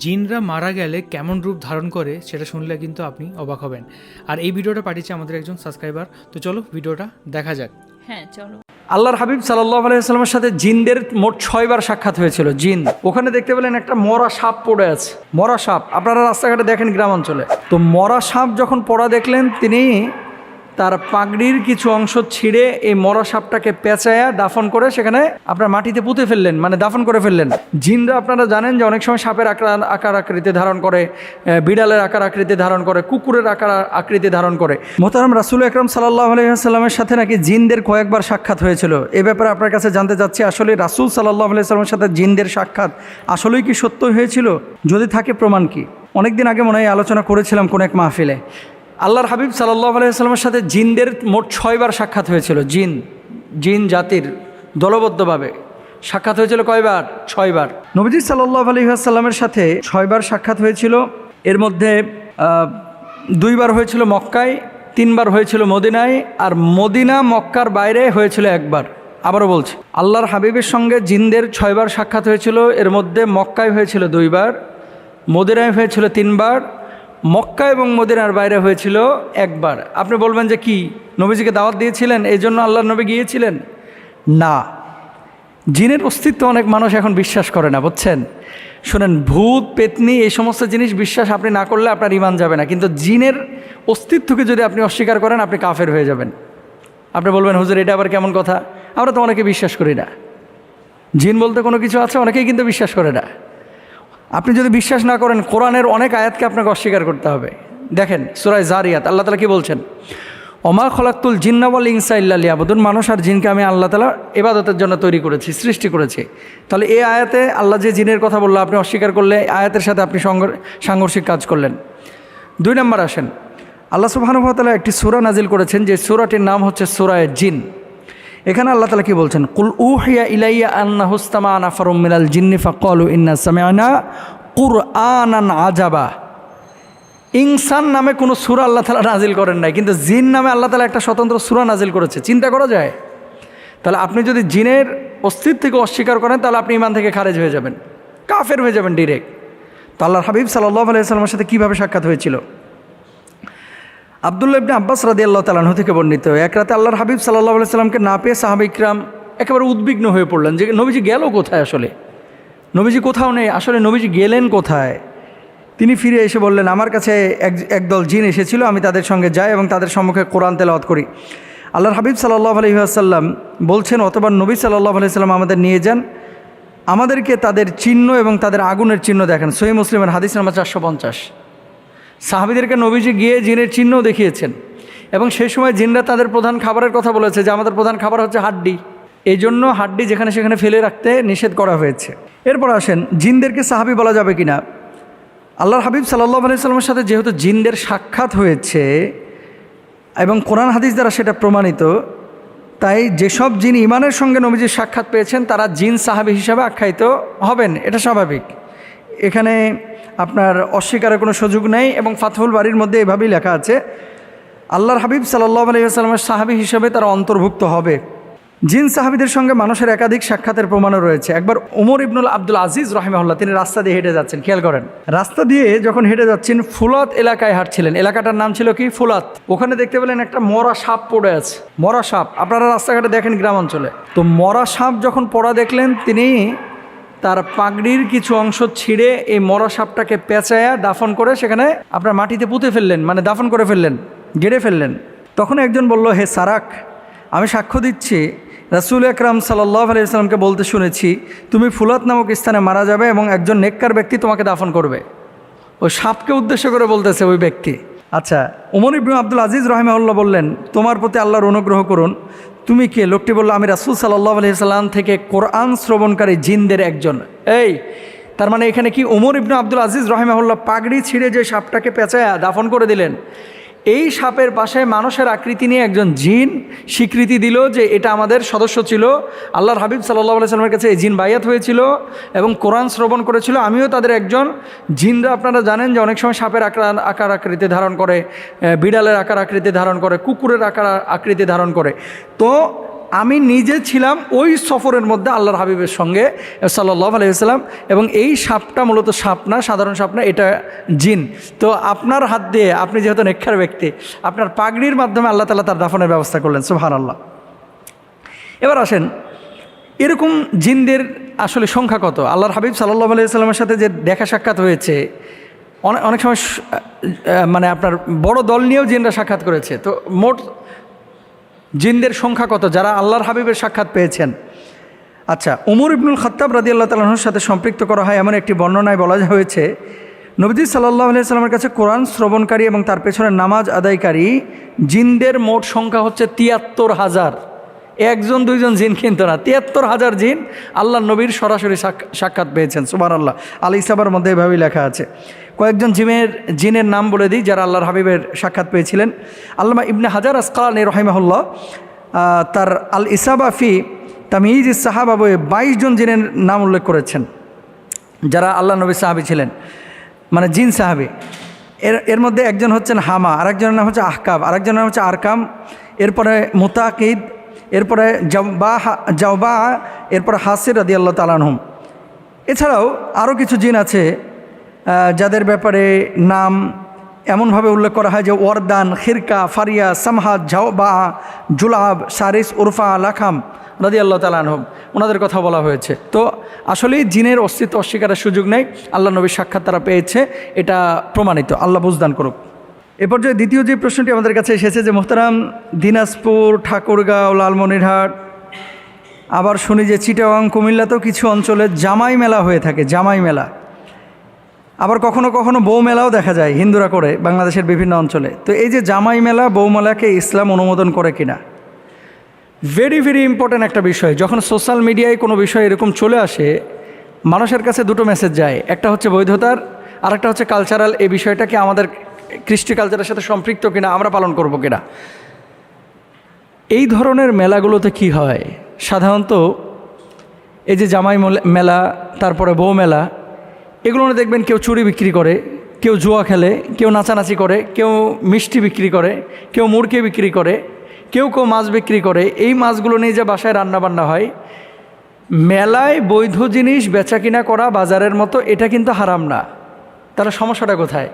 জিনরা মারা গেলে কেমন রূপ ধারণ করে সেটা শুনলে কিন্তু আপনি অবাক হবেন। আর এই ভিডিওটা পাঠিয়েছে আমাদের একজন সাবস্ক্রাইবার। তো চলো ভিডিওটা দেখা যাক। হ্যাঁ চলো। আল্লাহর হাবিব সাল্লাল্লাহু আলাইহি সাল্লামের সাথে জিনদের মোট 6 বার সাক্ষাৎ হয়েছিল। জিন ওখানে দেখতে পেলেন একটা মরা সাপ পড়ে আছে। মরা সাপ আপনারা রাস্তাঘাটে দেখেন গ্রামাঞ্চলে। তো মরা সাপ যখন পড়া দেখলেন, তিনি তার পাগড়ির কিছু অংশ ছিঁড়ে এই মরা সাপটাকে পেঁচায়া দাফন করে সেখানে আপনার মাটিতে পুঁতে ফেললেন, মানে দাফন করে ফেললেন। জিনরা আপনারা জানেন যে অনেক সময় সাপের আকার আকৃতি ধারণ করে, বিড়ালের আকার আকৃতি ধারণ করে, কুকুরের আকার আকৃতি ধারণ করে। মোহতারাম রাসূল আকরাম সাল্লাল্লাহু আলাইহি ওয়াসাল্লামের সাথে নাকি জিনদের কয়েকবার সাক্ষাৎ হয়েছিল। এ ব্যাপারে আপনার কাছে জানতে চাচ্ছি, আসলে রাসূল সাল্লাল্লাহু আলাইহি ওয়াসাল্লামের সাথে জিনদের সাক্ষাৎ আসলেই কি সত্য হয়েছিল? যদি থাকে প্রমাণ কি? অনেকদিন আগে মনে হয় আলোচনা করেছিলাম কোন এক মাহফিলে। আল্লাহর হাবিব সাল্লাল্লাহু আলাইহি ওয়াসাল্লামের সাথে জিনদের মোট 6 বার সাক্ষাৎ হয়েছিল। জিন জাতির দলবদ্ধভাবে সাক্ষাৎ হয়েছিল কয়বার? 6 বার। নবীজি সাল্লাল্লাহু আলাইহি ওয়াসাল্লামের সাথে 6 বার সাক্ষাৎ হয়েছিল। এর মধ্যে 2 বার হয়েছিল মক্কায়, 3 বার হয়েছিল মদিনায়, আর মদিনা মক্কার বাইরে হয়েছিল 1 বার। আবারও বলছি, আল্লাহর হাবিবের সঙ্গে জিনদের 6 বার সাক্ষাৎ হয়েছিল। এর মধ্যে মক্কায় হয়েছিল 2 বার, মদিনায় হয়েছিল 3 বার, মক্কা এবং মদিনার বাইরে হয়েছিল 1 বার। আপনি বলবেন যে কি, নবীজিকে দাওয়াত দিয়েছিলেন এই জন্য আল্লাহর নবী গিয়েছিলেন? না, জিনের অস্তিত্ব অনেক মানুষ এখন বিশ্বাস করে না, বুঝছেন? শোনেন, ভূত পেতনি এই সমস্ত জিনিস বিশ্বাস আপনি না করলে আপনার ঈমান যাবে না, কিন্তু জিনের অস্তিত্বকে যদি আপনি অস্বীকার করেন আপনি কাফের হয়ে যাবেন। আপনি বলবেন হুজুর এটা আবার কেমন কথা? আমরা তো অনেকে বিশ্বাস করি না, জিন বলতে কোনো কিছু আছে, অনেকেই কিন্তু বিশ্বাস করে না। আপনি যদি বিশ্বাস না করেন, কোরআনের অনেক আয়াতকে আপনাকে অস্বীকার করতে হবে। দেখেন সূরা যারিয়াত আল্লাহ তাআলা কি বলছেন? ওমা খলাকতুল জিন্না ওয়াল ইনসা ইল্লা লিয়াবুদুন, মানুষ আর জিনকে আমি আল্লাহ তাআলা ইবাদতের জন্য তৈরি করেছি, সৃষ্টি করেছি। তাহলে এই আয়াতে আল্লাহ যে জিনের কথা বললো, আপনি অস্বীকার করলে আয়াতের সাথে আপনি সাংঘর্ষিক কাজ করলেন। 2 নম্বর আসেন, আল্লাহ সুবহানাহু ওয়া তাআলা একটি সূরা নাজিল করেছেন, যে সূরাটির নাম হচ্ছে সূরা জিন। এখানে আল্লাহ তাআলা কি বলছেন? কুল উহিয়া ইলাইয়া আন্নাহু ইসতামা'a নাফারুম মিনাল জিন্নি ফাকালু ইন্না সামি'না কুরআনান আজাবা। ইনসান নামে কোনো সূরা আল্লাহ তাআলা নাজিল করেন নাই, কিন্তু জিন নামে আল্লাহ তাআলা একটা স্বতন্ত্র সূরা নাজিল করেছে। চিন্তা করা যায়? তাহলে আপনি যদি জিনের অস্তিত্বকে অস্বীকার করেন তাহলে আপনি ঈমান থেকে খারেজ হয়ে যাবেন, কাফের হয়ে যাবেন ডিরেক্ট। তো আল্লাহর হাবিব সাল্লাল্লাহু আলাইহি ওয়াসাল্লামের সাথে কীভাবে সাক্ষাৎ হয়েছিল? আব্দুল্লাহ ইবনে আব্বাস রাদিয়াল্লাহু তাআলা আনহু থেকে বর্ণিত, এক রাতে আল্লাহর হাবিব সাল্লাল্লাহু আলাইহি সাল্লামকে না পেয়ে সাহাবা ইকরাম একেবারে উদ্বিগ্ন হয়ে পড়লেন যে নবীজি গেল কোথায়? আসলে নবীজি কোথাও নেই, আসলে নবীজি গেলেন কোথায়? তিনি ফিরে এসে বললেন, আমার কাছে একদল জিন এসেছিল, আমি তাদের সঙ্গে যাই এবং তাদের সম্মুখে কোরআন তেলাওয়াত করি। আল্লাহর হাবিব সাল্লাল্লাহু আলাইহি ওয়াসাল্লাম বলছেন, অথবা নবী সাল্লাল্লাহু আলাইহি সাল্লাম আমাদের নিয়ে যান, আমাদেরকে তাদের চিহ্ন এবং তাদের আগুনের চিহ্ন দেখেন। সহিহ মুসলিমের হাদিস নাম্বার 450। সাহাবীদেরকে নবীজি গিয়ে জিনের চিহ্ন দেখিয়েছেন, এবং সেই সময় জিনরা তাদের প্রধান খাবারের কথা বলেছে যে আমাদের প্রধান খাবার হচ্ছে হাড্ডি, এই জন্য হাড্ডি যেখানে সেখানে ফেলে রাখতে নিষেধ করা হয়েছে। এরপর আসেন, জিনদেরকে সাহাবী বলা যাবে কিনা? আল্লাহর হাবিব সাল্লাল্লাহু আলাইহি সাল্লামের সাথে যেহেতু জিনদের সাক্ষাৎ হয়েছে এবং কোরআন হাদিস দ্বারা সেটা প্রমাণিত, তাই যেসব জিন ইমানের সঙ্গে নবীজির সাক্ষাৎ পেয়েছেন তারা জিন সাহাবী হিসাবে আখ্যায়িত হবেন, এটা স্বাভাবিক। এখানে আপনার অস্বীকারের কোনো সুযোগ নেই, এবং ফাতহুল বারীর মধ্যে এভাবেই লেখা আছে, আল্লাহর হাবিব সাল্লাল্লাহু আলাইহি ওয়াসাল্লামের সাহাবী হিসেবে তারা অন্তর্ভুক্ত হবে। জিন সাহাবীদের সঙ্গে মানুষের একাধিক সাক্ষাতের প্রমাণও রয়েছে। একবার ওমর ইবনুল আব্দুল আজিজ রাহিমাহুল্লাহ তিনি রাস্তা দিয়ে হেঁটে যাচ্ছেন, খেয়াল করেন, রাস্তা দিয়ে যখন হেঁটে যাচ্ছেন ফুলাত এলাকায় হাঁটছিলেন। এলাকাটার নাম ছিল কি? ফুলাত। ওখানে দেখতে পেলেন একটা মরা সাপ পড়ে আছে। মরা সাপ আপনারা রাস্তাঘাটে দেখেন গ্রামাঞ্চলে। তো মরা সাপ যখন পড়া দেখলেন, তিনি তার পাগড়ির কিছু অংশ ছিঁড়ে এই মরা সাপটাকে পেঁচায়া দাফন করে সেখানে আপনার মাটিতে পুঁতে ফেললেন, মানে দাফন করে ফেললেন, গেড়ে ফেললেন। তখন একজন বলল, হে সারাক, আমি সাক্ষ্য দিচ্ছি রাসূল আকরাম সাল্লাল্লাহু আলাইহি ওয়াসাল্লামকে বলতে শুনেছি তুমি ফুলাত নামক স্থানে মারা যাবে এবং একজন নেককার ব্যক্তি তোমাকে দাফন করবে। ওই সাপকে উদ্দেশ্য করে বলতেছে ওই ব্যক্তি। আচ্ছা, ওমর ইবনে আব্দুল আজিজ রাহিমাহুল্লাহ বললেন, তোমার প্রতি আল্লাহর অনুগ্রহ করুন, তুমি কে? লোকটি বলল, আমি রাসূল সাল্লাল্লাহু আলাইহি ওয়াসাল্লাম থেকে কোরআন শ্রবণকারী জিনদের একজন। এই তার মানে এখানে কি ওমর ইবনে আব্দুল আজিজ রাহিমাহুল্লাহ পাগড়ি ছিঁড়ে যে সাপটাকে পেঁচায়া দাফন করে দিলেন, এই সাপের পাশে মানুষের আকৃতি নিয়ে একজন জিন স্বীকৃতি দিল যে এটা আমাদের সদস্য ছিল। আল্লাহর হাবিব সাল্লাল্লাহু আলাইহি সাল্লামের কাছে এই জিন বাইয়াত হয়েছিল এবং কোরআন শ্রবণ করেছিল, আমিও তাদের একজন। জিনরা আপনারা জানেন যে অনেক সময় সাপের আকার আকৃতি ধারণ করে, বিড়ালের আকার আকৃতি ধারণ করে, কুকুরের আকার আকৃতি ধারণ করে। তো আমি নিজে ছিলাম ওই সফরের মধ্যে আল্লাহর হাবিবের সঙ্গে সাল্লাল্লাহু আলাইহি ওয়াসাল্লাম, এবং এই সাপটা মূলত সাপ না, সাধারণ সাপ না, এটা জিন। তো আপনার হাত দিয়ে, আপনি যেহেতু নেককার ব্যক্তি, আপনার পাগড়ির মাধ্যমে আল্লাহ তাআলা তার দাফনের ব্যবস্থা করলেন, সুবহানাল্লাহ। এবার আসেন, এরকম জিনদের আসলে সংখ্যা কত? আল্লাহর হাবিব সাল্লাল্লাহু আলাইহি ওয়াসাল্লামের সাথে যে দেখা সাক্ষাৎ হয়েছে, অনেক সময় মানে আপনার বড় দল নিয়েও জিনরা সাক্ষাৎ করেছে। তো মোট জিনদের সংখ্যা কত যারা আল্লাহর হাবিবের সাক্ষাৎ পেয়েছেন? আচ্ছা, উমর ইবনুল খাত্তাব রাদিয়াল্লাহু তাআলা আনহুর সাথে সম্পৃক্ত করা হয় এমন একটি বর্ণনায় বলা হয়েছে, নবীজি সাল্লাল্লাহু আলাইহি ওয়াসাল্লামের কাছে কোরআন শ্রবণকারী এবং তার পেছনে নামাজ আদায়কারী জিনদের মোট সংখ্যা হচ্ছে ৭৩,০০০। একজন দুইজন জিন কিন্তু না, ৭৩,০০০ জিন আল্লাহ নবীর সরাসরি সাক্ষাৎ পেয়েছেন, সুবহানাল্লাহ। আল ইসাবার মধ্যে এভাবেই লেখা আছে। কয়েকজন জিনের নাম বলে দিই যারা আল্লাহর হাবিবের সাক্ষাৎ পেয়েছিলেন। আল্লামা ইবনে হাজার আসকালানী রাহিমাহুল্লাহ তার আল ইসাবা ফি তামিজ সাহাবা বইয়ে ২২ জন জিনের নাম উল্লেখ করেছেন যারা আল্লাহ নবী সাহাবী ছিলেন, মানে জিন সাহাবী। এর মধ্যে একজন হচ্ছেন হামা, আরেকজনের নাম হচ্ছে আহকাব, আরেকজনের নাম হচ্ছে আরকাম, এরপরে মুতাকিদ, এরপরে জাওবা, এরপরে হাসির রাদিয়াল্লাহু তাআলা আনহুম। এছাড়াও আরও কিছু জিন আছে যাদের ব্যাপারে নাম এমনভাবে উল্লেখ করা হয় যে ওয়ারদান, খিরকা, ফারিয়া, সামহাদ, জাওবা, জুলাব, সারিস, উরফা, লাখাম রাদিয়াল্লাহু তাআলা আনহুম, ওনাদের কথা বলা হয়েছে। তো আসলেই জিনের অস্তিত্ব অস্বীকারের সুযোগ নেই, আল্লাহ নবীর সাক্ষাৎ তারা পেয়েছে, এটা প্রমাণিত। আল্লাহ বুঝদান করুক। এ পর্যায়ে দ্বিতীয় যে প্রশ্নটি আমাদের কাছে এসেছে যে মোহতারাম, দিনাজপুর, ঠাকুরগাঁও, লালমনিরহাট, আবার শুনি যে চিটাগাং, কুমিল্লাতেও কিছু অঞ্চলে জামাই মেলা হয়ে থাকে, জামাই মেলা। আবার কখনো কখনো বউ মেলাও দেখা যায় হিন্দুরা করে বাংলাদেশের বিভিন্ন অঞ্চলে। তো এই যে জামাই মেলা, বউ মেলাকে ইসলাম অনুমোদন করে কিনা, ভেরি ভেরি ইম্পর্ট্যান্ট একটা বিষয়। যখন সোশ্যাল মিডিয়ায় কোনো বিষয় এরকম চলে আসে, মানুষের কাছে দুটো মেসেজ যায়, একটা হচ্ছে বৈধতার, আর একটা হচ্ছে কালচারাল। এই বিষয়টাকে আমাদের কৃষ্টি কালচারের সাথে সম্পৃক্ত কিনা, আমরা পালন করব কিনা। এই ধরনের মেলাগুলোতে কি হয়, সাধারণত এই যে জামাই মেলা, তারপরে বউ মেলা, এগুলো দেখবেন কেউ চুরি বিক্রি করে, কেউ জুয়া খেলে, কেউ নাচানাচি করে, কেউ মিষ্টি বিক্রি করে, কেউ মুরগি বিক্রি করে, কেউ মাছ বিক্রি করে। এই মাছগুলো নিয়ে যে বাসায় রান্নাবান্না হয়, মেলায় বৈধ জিনিস বেচা কিনা করা বাজারের মতো, এটা কিন্তু হারাম না। তাহলে সমস্যাটা কোথায়?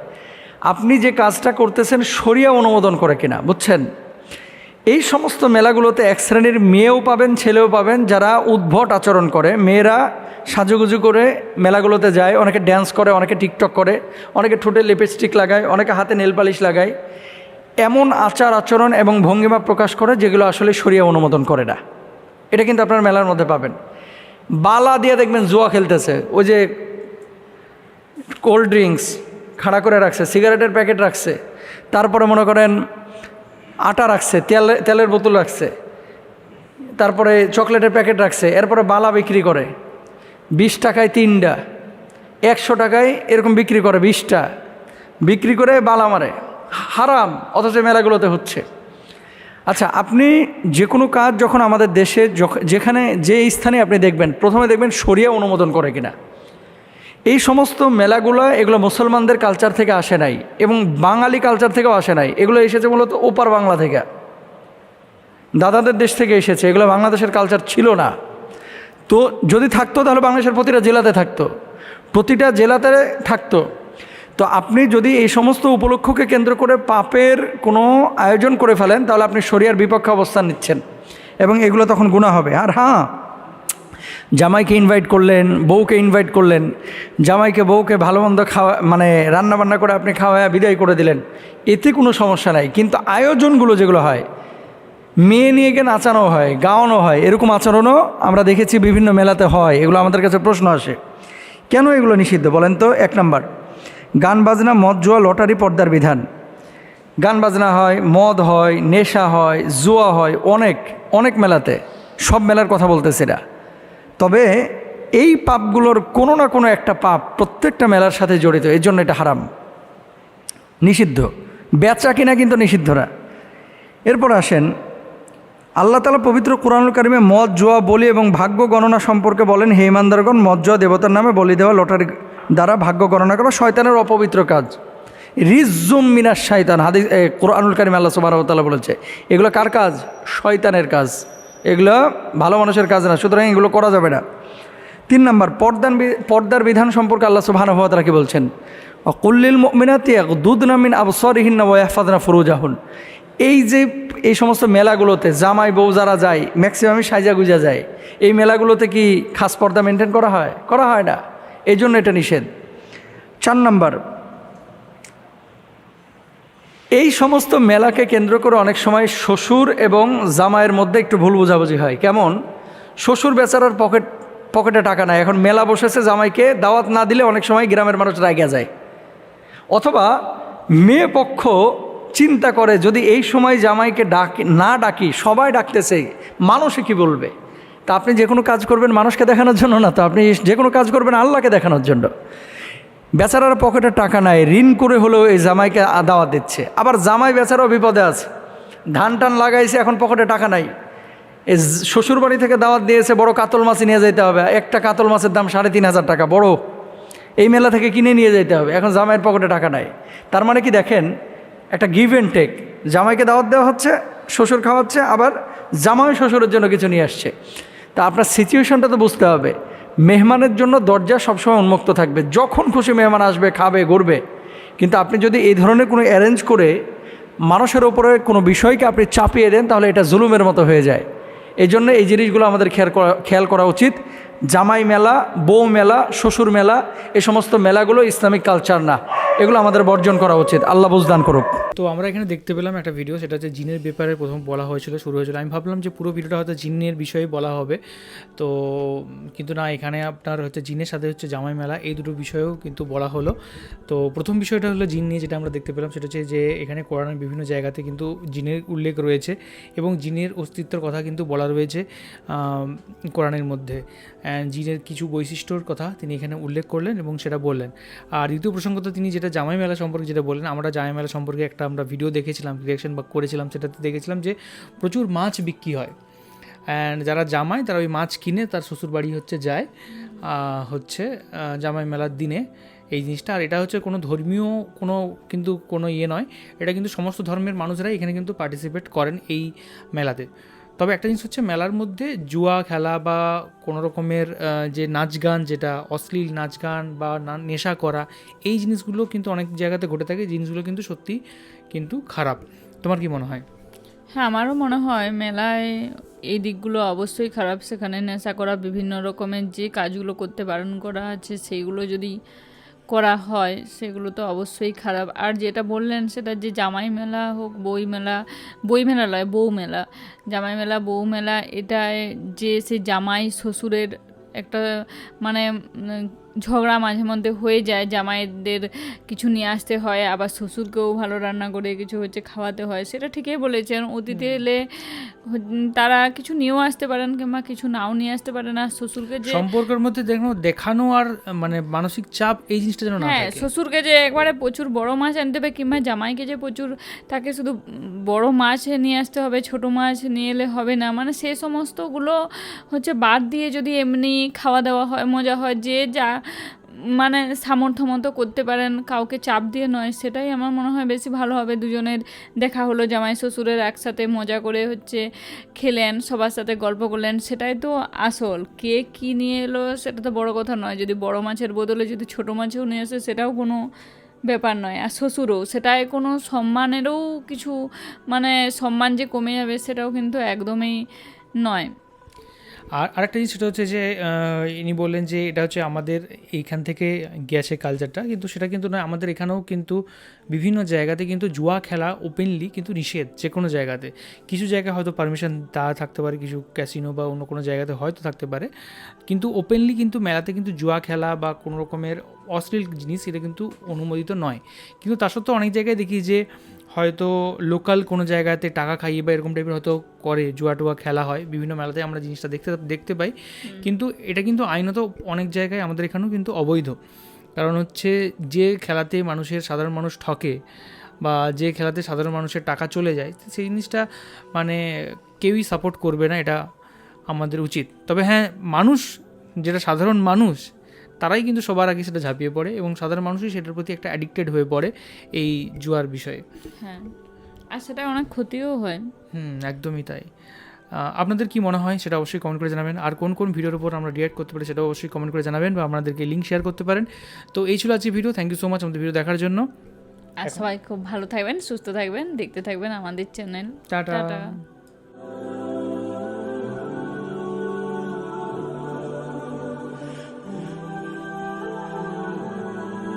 আপনি যে কাজটা করতেছেন শরিয়া অনুমোদন করে কিনা, বুঝছেন? এই সমস্ত মেলাগুলোতে এক শ্রেণীর মেয়েও পাবেন, ছেলেও পাবেন যারা উদ্ভট আচরণ করে। মেয়েরা সাজুগুজু করে মেলাগুলোতে যায়, অনেকে ড্যান্স করে, অনেকে টিকটক করে, অনেকে ঠোঁটে লিপস্টিক লাগায়, অনেকে হাতে নেল পালিশ লাগায়। এমন আচার আচরণ এবং ভঙ্গিমা প্রকাশ করে যেগুলো আসলে শরিয়া অনুমোদন করে না। এটা কিন্তু আপনার মেলার মধ্যে পাবেন। বালা দিয়ে দেখবেন জুয়া খেলতেছে, ওই যে কোল্ড ড্রিঙ্কস খাড়া করে রাখছে, সিগারেটের প্যাকেট রাখছে, তারপরে মনে করেন আটা রাখছে, তেলের বোতল রাখছে, তারপরে চকলেটের প্যাকেট রাখছে, এরপরে বালা বিক্রি করে 20 টাকায় 3টা, 100 টাকায় এরকম বিক্রি করে 20টা, বিক্রি করে বালা মারে। হারাম, অথচ মেলাগুলোতে হচ্ছে। আচ্ছা, আপনি যে কোনো কাজ যখন আমাদের দেশে যেখানে যে স্থানে আপনি দেখবেন, প্রথমে দেখবেন শরিয়া অনুমোদন করে কিনা। এই সমস্ত মেলাগুলো এগুলো মুসলমানদের কালচার থেকে আসে নাই এবং বাঙালি কালচার থেকেও আসে নাই। এগুলো এসেছে মূলত ওপার বাংলা থেকে, দাদাদের দেশ থেকে এসেছে। এগুলো বাংলাদেশের কালচার ছিল না। তো যদি থাকতো তাহলে বাংলাদেশের প্রতিটা জেলাতে থাকতো, প্রতিটা জেলাতে থাকতো। তো আপনি যদি এই সমস্ত উপলক্ষকে কেন্দ্র করে পাপের কোনো আয়োজন করে ফেলেন, তাহলে আপনি শরিয়ার বিপক্ষে অবস্থান নিচ্ছেন এবং এগুলো তখন গুনাহ হবে। আর হ্যাঁ, জামাইকে ইনভাইট করলেন, বউকে ইনভাইট করলেন, জামাইকে বউকে ভালো মন্দ খাওয়া, মানে রান্নাবান্না করে আপনি খাওয়ায় বিদায় করে দিলেন, এতে কোনো সমস্যা নাই। কিন্তু আয়োজনগুলো যেগুলো হয়, মেয়ে নিয়ে গিয়ে নাচানো হয়, গাওয়ানো হয়, এরকম আচরণও আমরা দেখেছি বিভিন্ন মেলাতে হয়। এগুলো আমাদের কাছে প্রশ্ন আসে, কেন এগুলো নিষিদ্ধ বলেন তো? 1 নাম্বার, গান বাজনা, মদ, জুয়া, লটারি, পর্দার বিধান। গান বাজনা হয়, মদ হয়, নেশা হয়, জুয়া হয় অনেক অনেক মেলাতে, সব মেলার কথা বলতেছি না। তবে এই পাপগুলোর কোনো না কোনো একটা পাপ প্রত্যেকটা মেলার সাথে জড়িত, এর জন্য এটা হারাম, নিষিদ্ধ। বেচা কিনা কিন্তু নিষিদ্ধ না। এরপর আসেন, আল্লাহ তাআলা পবিত্র কোরআনুল কারিমে মদ, জুয়া, বলি এবং ভাগ্য গণনা সম্পর্কে বলেন, হে ইমানদারগণ, মদ, জুয়া, দেবতার নামে বলি দেওয়া, লটারি দ্বারা ভাগ্য গণনা করা শয়তানের অপবিত্র কাজ। রিজ্জুম মিনাশ শাইতান, হাদিস কোরআনুল কারিমে আল্লাহ সুবহানাহু ওয়া তাআলা বলেছে। এগুলো কার কাজ? শয়তানের কাজ। এগুলো ভালো মানুষের কাজ না, সুতরাং এগুলো করা যাবে না। 3 নম্বর, পর্দার বিধান সম্পর্কে আল্লাহ সুবহানাহু ওয়া তাআলা কি বলছেন? কুল্লিল মুমিনাতি ইয়াগদুদনা মিন আবসারিহিন্না ওয়া ইয়াহফাযনা ফুরুজাহুন। এই সমস্ত মেলাগুলোতে জামাই বউ যারা যায় ম্যাক্সিমামই সাজা গুজা যায়, এই মেলাগুলোতে কি খাস পর্দা মেনটেন করা হয়? করা হয় না, এই জন্য এটা নিষেধ। 4 নম্বর, এই সমস্ত মেলাকে কেন্দ্র করে অনেক সময় শ্বশুর এবং জামাইয়ের মধ্যে একটু ভুল বোঝাবুঝি হয়। কেমন? শ্বশুর বেচারার পকেটে টাকা নাই, এখন মেলা বসেছে, জামাইকে দাওয়াত না দিলে অনেক সময় গ্রামের মানুষ রাগিয়া যায়। অথবা মেয়ে পক্ষ চিন্তা করে যদি এই সময় জামাইকে না ডাকি, সবাই ডাকতেছে, মানুষে কি বলবে? তা আপনি যে কোনো কাজ করবেন মানুষকে দেখানোর জন্য না, তো আপনি যে কোনো কাজ করবেন আল্লাহকে দেখানোর জন্য। বেচারার পকেটে টাকা নাই, ঋণ করে হলেও এই জামাইকে দাওয়াত দিচ্ছে। আবার জামাই বেচারাও বিপদে আছে, ধান টান লাগাইছে, এখন পকেটে টাকা নাই। এই শ্বশুর বাড়ি থেকে দাওয়াত দিয়েছে, বড় কাতল মাছ নিয়ে যেতে হবে, একটা কাতল মাছের দাম 3,500 টাকা বড়, এই মেলা থেকে কিনে নিয়ে যেতে হবে। এখন জামাইয়ের পকেটে টাকা নাই। তার মানে কি দেখেন, একটা গিভ অ্যান্ড টেক। জামাইকে দাওয়াত দেওয়া হচ্ছে, শ্বশুর খাওয়াচ্ছে, আবার জামাই শ্বশুরের জন্য কিছু নিয়ে আসছে। তা আপনার সিচুয়েশনটা তো বুঝতে হবে। মেহমানের জন্য দরজা সবসময় উন্মুক্ত থাকবে, যখন খুশি মেহমান আসবে, খাবে, ঘুরবে। কিন্তু আপনি যদি এই ধরনের কোনো অ্যারেঞ্জ করে মানুষের ওপরে কোনো বিষয়কে আপনি চাপিয়ে দেন, তাহলে এটা জুলুমের মতো হয়ে যায়। এই জন্য এই জিনিসগুলো আমাদের খেয়াল করা উচিত। জামাই মেলা, বউ মেলা, শ্বশুর মেলা, এই সমস্ত মেলাগুলো ইসলামিক কালচার না, এগুলো আমাদের বর্জন করা উচিত। আল্লাহ বুঝদান করুক। তো আমরা এখানে দেখতে পেলাম একটা ভিডিও, সেটা হচ্ছে জিনের ব্যাপারে প্রথম বলা হয়েছিল, শুরু হয়েছিল। আমি ভাবলাম যে পুরো ভিডিওটা হয়তো জিনের বিষয়ে বলা হবে, তো কিন্তু না, এখানে আপনার হচ্ছে জিনের সাথে হচ্ছে জামাই মেলা, এই দুটো বিষয়েও কিন্তু বলা হলো। তো প্রথম বিষয়টা হলো জিন নিয়ে, যেটা আমরা দেখতে পেলাম সেটা হচ্ছে যে এখানে কোরআনের বিভিন্ন জায়গাতে কিন্তু জিনের উল্লেখ রয়েছে এবং জিনের অস্তিত্বের কথা কিন্তু বলা রয়েছে কোরআনের মধ্যে। জিনের কিছু বৈশিষ্ট্যর কথা তিনি এখানে উল্লেখ করলেন এবং সেটা বললেন। আর দ্বিতীয় প্রসঙ্গত তিনি যেটা জামাই মেলা সম্পর্কে যেটা বললেন, আমরা জামাই মেলা সম্পর্কে আমরা ভিডিও দেখেছিলাম, রিয়াকশন বা করেছিলাম, সেটাতে দেখেছিলাম যে প্রচুর মাছ বিক্রি হয়। অ্যান্ড যারা জামাই তারা ওই মাছ কিনে তার শ্বশুর বাড়ি হচ্ছে যায় জামাই মেলার দিনে এই জিনিসটা। আর এটা হচ্ছে কোনো ধর্মীয় কোনো ইয়ে নয়, এটা কিন্তু সমস্ত ধর্মের মানুষরাই এখানে কিন্তু পার্টিসিপেট করেন এই মেলাতে। তবে একটা জিনিস হচ্ছে, মেলার মধ্যে জুয়া খেলা বা কোনো রকমের যে নাচ গান, যেটা অশ্লীল নাচ গান বা নেশা করা, এই জিনিসগুলো কিন্তু অনেক জায়গাতে ঘটে থাকে। জিনিসগুলো কিন্তু সত্যি কিন্তু খারাপ। তোমার কি মনে হয়? হ্যাঁ, আমারও মনে হয় মেলায় এই দিকগুলো অবশ্যই খারাপ। সেখানে নেশা করা, বিভিন্ন রকমের যে কাজগুলো করতে বারণ করা আছে সেইগুলো যদি করা হয় সেগুলো তো অবশ্যই খারাপ। আর যেটা বললেন সেটা যে জামাই মেলা হোক, বই মেলা নয়, বউ মেলা, জামাই মেলা, বউ মেলা, এটায় যে সে জামাই শ্বশুরের একটা মানে ঝগড়া মাঝে মধ্যে হয়ে যায়, জামাইদের কিছু নিয়ে আসতে হয়, আবার শ্বশুরকেও ভালো রান্না করে কিছু হচ্ছে খাওয়াতে হয়। সেটা ঠিকই বলেছেন, অতীতে এলে তারা কিছু নিয়েও আসতে পারেন কিংবা কিছু নাও নিয়ে আসতে পারে না। শ্বশুরকে যে সম্পর্কের মধ্যে দেখানো আর মানে মানসিক চাপ, এই জিনিসটা যেন না থাকে। শ্বশুরকে যে একবারে প্রচুর বড় মাছ আনতে হবে, কিংবা জামাইকে যে প্রচুর তাকে শুধু বড় মাছ নিয়ে আসতে হবে, ছোট মাছ নিয়ে এলে হবে না। মানে সেই সমস্তগুলো হচ্ছে বাদ দিয়ে যদি এমনি খাওয়া দাওয়া হয়, মজা হয়, যে যা মানে সামর্থ্য মতো করতে পারেন, কাউকে চাপ দিয়ে নয়, সেটাই আমার মনে হয় বেশি ভালো হবে। দুজনের দেখা হলো, জামাই শ্বশুরের একসাথে মজা করে হচ্ছে খেলেন, সবার সাথে গল্প করলেন, সেটাই তো আসল। কে কী নিয়ে এলো সেটা তো বড় কথা নয়। যদি বড় মাছের বদলে যদি ছোট মাছও নিয়ে আসে সেটাও কোনো ব্যাপার নয়। আর শ্বশুরও, সেটাই কোনো সম্মানেরও কিছু, মানে সম্মান যে কমে যাবে সেটাও কিন্তু একদমই নয়। আর আরেকটা জিনিস সেটা হচ্ছে যে ইনি বললেন যে এটা হচ্ছে আমাদের এইখান থেকে গেছে কালচারটা, কিন্তু সেটা কিন্তু নয়। আমাদের এখানেও কিন্তু বিভিন্ন জায়গাতে কিন্তু জুয়া খেলা ওপেনলি কিন্তু নিষেধ, যে কোনো জায়গাতে। কিছু জায়গায় হয়তো পারমিশন দেওয়া থাকতে পারে, কিছু ক্যাসিনো বা অন্য কোনো জায়গাতে হয়তো থাকতে পারে, কিন্তু ওপেনলি কিন্তু মেলাতে কিন্তু জুয়া খেলা বা কোনো রকমের অশ্লীল জিনিস এটা কিন্তু অনুমোদিত নয়। কিন্তু তা সত্ত্বেও অনেক জায়গায় দেখি যে হয়তো লোকাল কোনো জায়গাতে টাকা খাইয়ে বা এরকম টাইপের হয়তো করে জুয়া টুয়া খেলা হয়, বিভিন্ন মেলাতে আমরা জিনিসটা দেখতে পাই। কিন্তু এটা কিন্তু আইনত অনেক জায়গায় আমাদের এখানেও কিন্তু অবৈধ। কারণ হচ্ছে যে খেলাতে সাধারণ মানুষ ঠকে বা যে খেলাতে সাধারণ মানুষের টাকা চলে যায়, সেই জিনিসটা মানে কেউই সাপোর্ট করবে না, এটা আমাদের উচিত। তবে হ্যাঁ, যেটা সাধারণ মানুষ, তারাই কিন্তু সবার আগে সেটা ঝাঁপিয়ে পড়ে এবং সাধারণ মানুষই সেটার প্রতি একটা অ্যাডিক্টেড হয়ে পড়ে এই জুয়ার বিষয়ে। হ্যাঁ, আর সেটা অনেক ক্ষতিও হয়। একদমই তাই। আপনাদের কি মনে হয় সেটা অবশ্যই কমেন্ট করে জানাবেন, আর কোন কোন ভিডিওর উপর আমরা রিয়াক্ট করতে পারি সেটা অবশ্যই কমেন্ট করে জানাবেন, বা আপনাদেরকে লিঙ্ক শেয়ার করতে পারেন। তো এই ছিল আজকে video. Thank you so much আমাদের ভিডিও দেখার জন্য। আর সবাই খুব ভালো থাকবেন, সুস্থ থাকবেন, দেখতে থাকবেন আমাদের চ্যানেল। টাটা। টাটা।